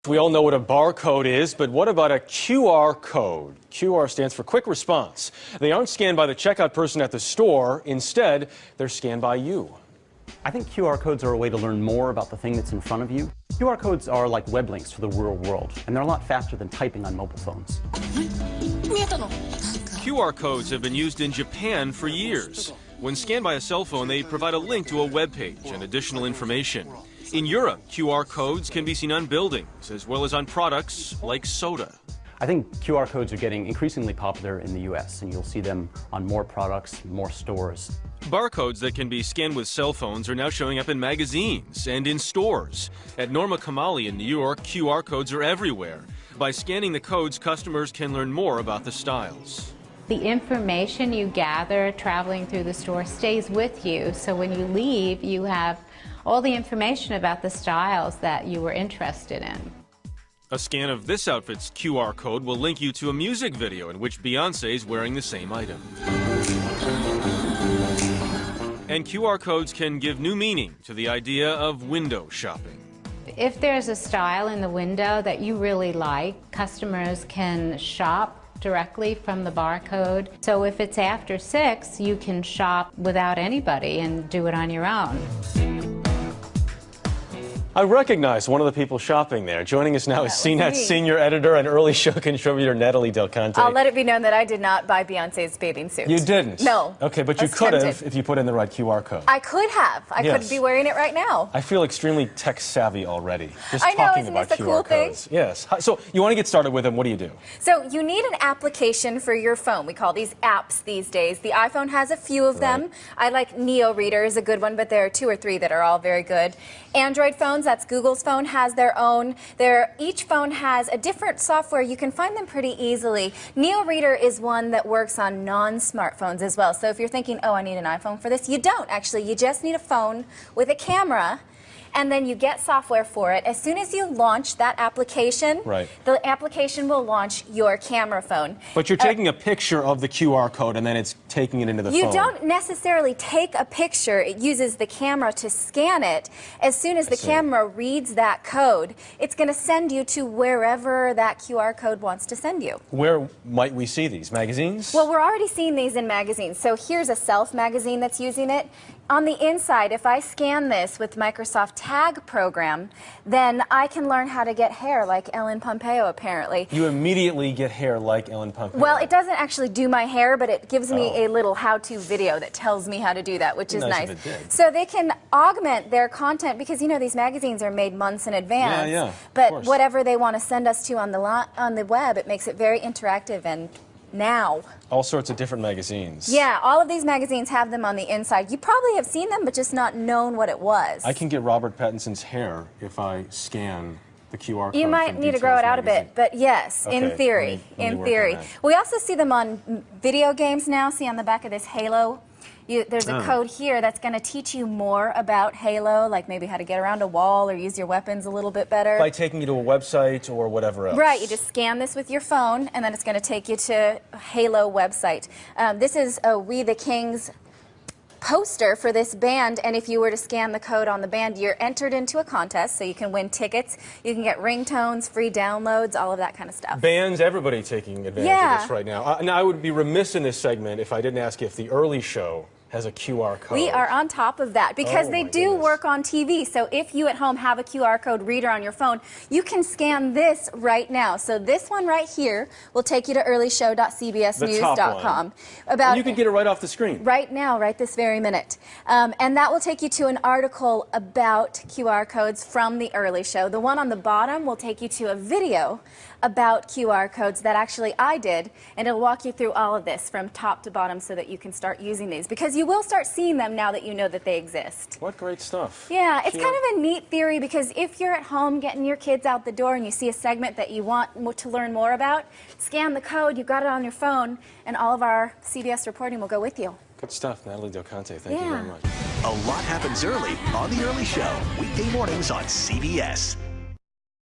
We all know what a barcode is, but what about a QR code? QR stands for quick response. They aren't scanned by the checkout person at the store. Instead, they're scanned by you. I think QR codes are a way to learn more about the thing that's in front of you. QR codes are like web links to the real world, and they're a lot faster than typing on mobile phones. QR codes have been used in Japan for years. When scanned by a cell phone, they provide a link to a web page and additional information. In Europe, QR codes can be seen on buildings as well as on products like soda. I think QR codes are getting increasingly popular in the US, and you'll see them on more products, more stores. Barcodes that can be scanned with cell phones are now showing up in magazines and in stores. At Norma Kamali in New York, QR codes are everywhere. By scanning the codes, customers can learn more about the styles. The information you gather traveling through the store stays with you, so when you leave, you have all the information about the styles that you were interested in. A scan of this outfit's QR code will link you to a music video in which Beyoncé is wearing the same item. And QR codes can give new meaning to the idea of window shopping. If there's a style in the window that you really like, customers can shop directly from the barcode. So if it's after 6, you can shop without anybody and do it on your own. I recognize one of the people shopping there. Joining us now is CNET's senior editor and early show contributor, Natalie Del Conte. I'll let it be known that I did not buy Beyoncé's bathing suit. You didn't? No. Okay, but you could have if you put in the right QR code. I could have. I could be wearing it right now. I feel extremely tech savvy already. Just I know, talking isn't about this a QR cool codes. thing? Yes. So you want to get started with them. What do you do? So you need an application for your phone. We call these apps these days. The iPhone has a few of them. I like Neo Reader is a good one, but there are 2 or 3 that are all very good. Android phones, that's Google's phone, has their own. Each phone has a different software. You can find them pretty easily. Neo Reader is one that works on non-smartphones as well. So if you're thinking, oh, I need an iPhone for this, you don't actually. You just need a phone with a camera, and then you get software for it. As soon as you launch that application, the application will launch your camera phone. But you're taking a picture of the QR code and then it's taking it into the phone. You don't necessarily take a picture. It uses the camera to scan it. As soon as the camera reads that code, it's going to send you to wherever that QR code wants to send you. Where might we see these? Magazines? Well, we're already seeing these in magazines. So here's a Self magazine that's using it. On the inside, if I scan this with Microsoft Tag program, then I can learn how to get hair like Ellen Pompeo, apparently. You immediately get hair like Ellen Pompeo. Well, it doesn't actually do my hair, but it gives me a little how-to video that tells me how to do that, which is nice. If it did. So they can augment their content because, you know, these magazines are made months in advance. But whatever they want to send us to on the web, it makes it very interactive and now. All sorts of different magazines. Yeah, all of these magazines have them on the inside. You probably have seen them, but just not known what it was. I can get Robert Pattinson's hair if I scan the QR code. You might need to grow it out a bit, but yes, in theory. Let me We also see them on video games now. See on the back of this Halo? There's a code here that's going to teach you more about Halo, like maybe how to get around a wall or use your weapons a little bit better. By taking you to a website or whatever else. Right, you just scan this with your phone, and then it's going to take you to a Halo website. This is a We the Kings poster for this band, and if you were to scan the code on the band, you're entered into a contest, so you can win tickets, you can get ringtones, free downloads, all of that kind of stuff. Bands, everybody taking advantage of this right now. Now, I would be remiss in this segment if I didn't ask if the early show has a QR code. We are on top of that because they do work on TV. So if you at home have a QR code reader on your phone, you can scan this right now. So this one right here will take you to earlyshow.cbsnews.com. You can get it right off the screen. Right now, right this very minute. And that will take you to an article about QR codes from the Early Show. The one on the bottom will take you to a video about QR codes that actually I did, and it'll walk you through all of this from top to bottom so that you can start using these, because you will start seeing them now that you know that they exist. What great stuff. Yeah, it's kind of a neat theory, because if you're at home getting your kids out the door and you see a segment that you want to learn more about, scan the code, you've got it on your phone, and all of our CBS reporting will go with you. Good stuff, Natalie Del Conte. Thank you very much. A lot happens early on The Early Show, weekday mornings on CBS.